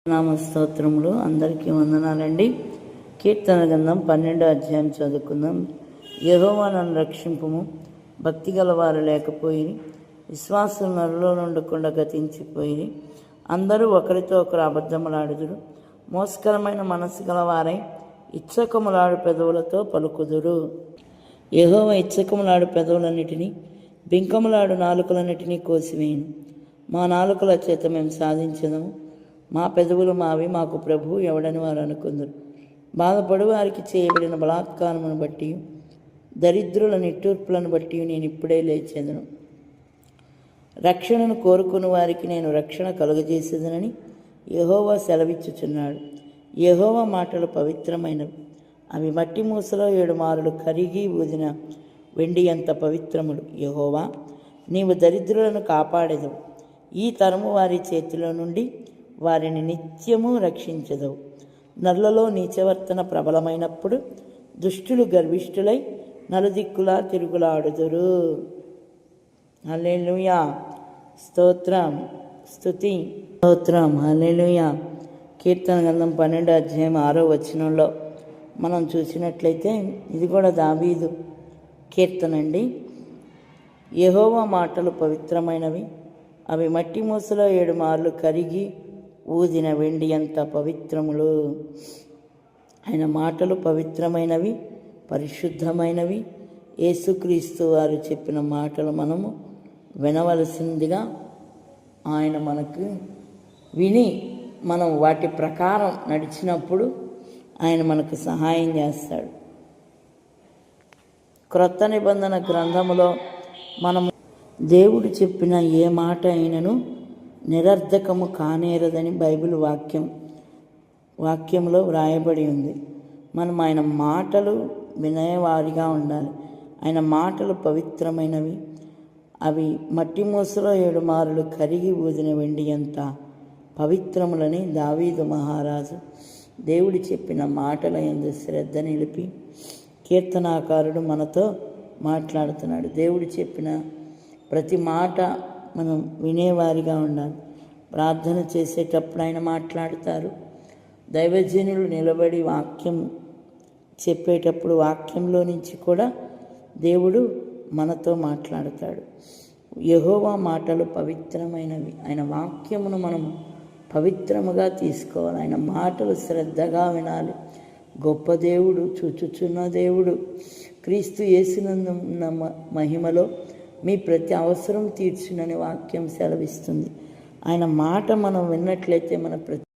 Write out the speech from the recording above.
నామస్తోత్రములు. అందరికీ వందనాలండి. కీర్తన గ్రంథం 12వ అధ్యాయం చదువుకుందాం. యెహోవా నన్ను రక్షింపుము, భక్తి గలవారు లేకపోయి, విశ్వాసం నరులో నుండకుండా గతించిపోయి, అందరూ ఒకరితో ఒకరు అబద్ధములాడుదురు, మోసకరమైన మనసు గలవారై ఇచ్చకములాడు పెదవులతో పలుకుదురు. యెహోవా ఇచ్చకములాడు పెదవులన్నిటినీ, బింకములాడు నాలుకలన్నిటినీ కోసివేయును. మా నాలుకల చేత మేము సాధించదము, మా పెదవులు మావి, మాకు ప్రభువు ఎవడని వారు అనుకుందరు. బాధపడు వారికి చేయబడిన బలాత్కారమును బట్టి, దరిద్రుల నిట్టూర్పులను బట్టి నేను ఇప్పుడే లేచేదను. రక్షణను కోరుకుని వారికి నేను రక్షణ కలుగజేసేదనని యెహోవా సెలవిచ్చుచున్నాడు. యెహోవా మాటలు పవిత్రమైనవి, అవి మట్టి మూసలో 7 మారులు కరిగి ఊదిన వెండి అంత పవిత్రములు. యెహోవా, నీవు దరిద్రులను కాపాడెదవు, ఈ తరము వారి చేతిలో నుండి వారిని నిత్యము రక్షించదవు. నరులలో నీచవర్తన ప్రబలమైనప్పుడు దుష్టులు గర్విష్ఠులై నలుదిక్కులా తిరుగులాడుదురు. హల్లెలూయా, స్తోత్రం, స్తుతి, స్తోత్రం, హల్లెలూయా. కీర్తన గ్రంథం 12వ అధ్యాయం 6వ వచనంలో మనం చూసినట్లయితే ఇది కూడా దావీదు కీర్తన అండి. యెహోవా మాటలు పవిత్రమైనవి, అవి మట్టి మూసలో 7 మార్లు కరిగి ఊదిన వెండి అంత పవిత్రములు. ఆయన మాటలు పవిత్రమైనవి, పరిశుద్ధమైనవి. యేసుక్రీస్తు వారు చెప్పిన మాటలు మనము వినవలసిందిగా ఆయన మనకు విని మనం వాటి ప్రకారం నడిచినప్పుడు ఆయన మనకు సహాయం చేస్తాడు. క్రొత్త నిబంధన గ్రంథములో మనము దేవుడు చెప్పిన ఏ మాట అయినను నిరర్ధకము కానేరదని బైబిల్ వాక్యంలో వ్రాయబడి ఉంది. మనం ఆయన మాటలు వినేవారిగా ఉండాలి. ఆయన మాటలు పవిత్రమైనవి, అవి మట్టి మూసలో 7 మారులు కరిగి ఊదిన వెండి అంత పవిత్రములని దావీదు మహారాజు దేవుడు చెప్పిన మాటల యందు శ్రద్ధ నిలిపి కీర్తనాకారుడు మనతో మాట్లాడుతున్నాడు. దేవుడు చెప్పిన ప్రతి మాట మనం వినేవారిగా ఉండాలి. ప్రార్థన చేసేటప్పుడు ఆయన మాట్లాడతారు. దైవజనులు నిలబడి వాక్యం చెప్పేటప్పుడు వాక్యంలో నుంచి కూడా దేవుడు మనతో మాట్లాడతాడు. యెహోవా మాటలు పవిత్రమైనవి. ఆయన వాక్యమును మనము పవిత్రముగా తీసుకోవాలి. ఆయన మాటలు శ్రద్ధగా వినాలి. గొప్ప దేవుడు, చూచుచున్న దేవుడు, క్రీస్తు యేసునందు ఉన్న మహిమలో మీ ప్రతి అవసరం తీర్చునని వాక్యం సెలవిస్తుంది. ఆయన మాట మనం విన్నట్లయితే మన ప్రతి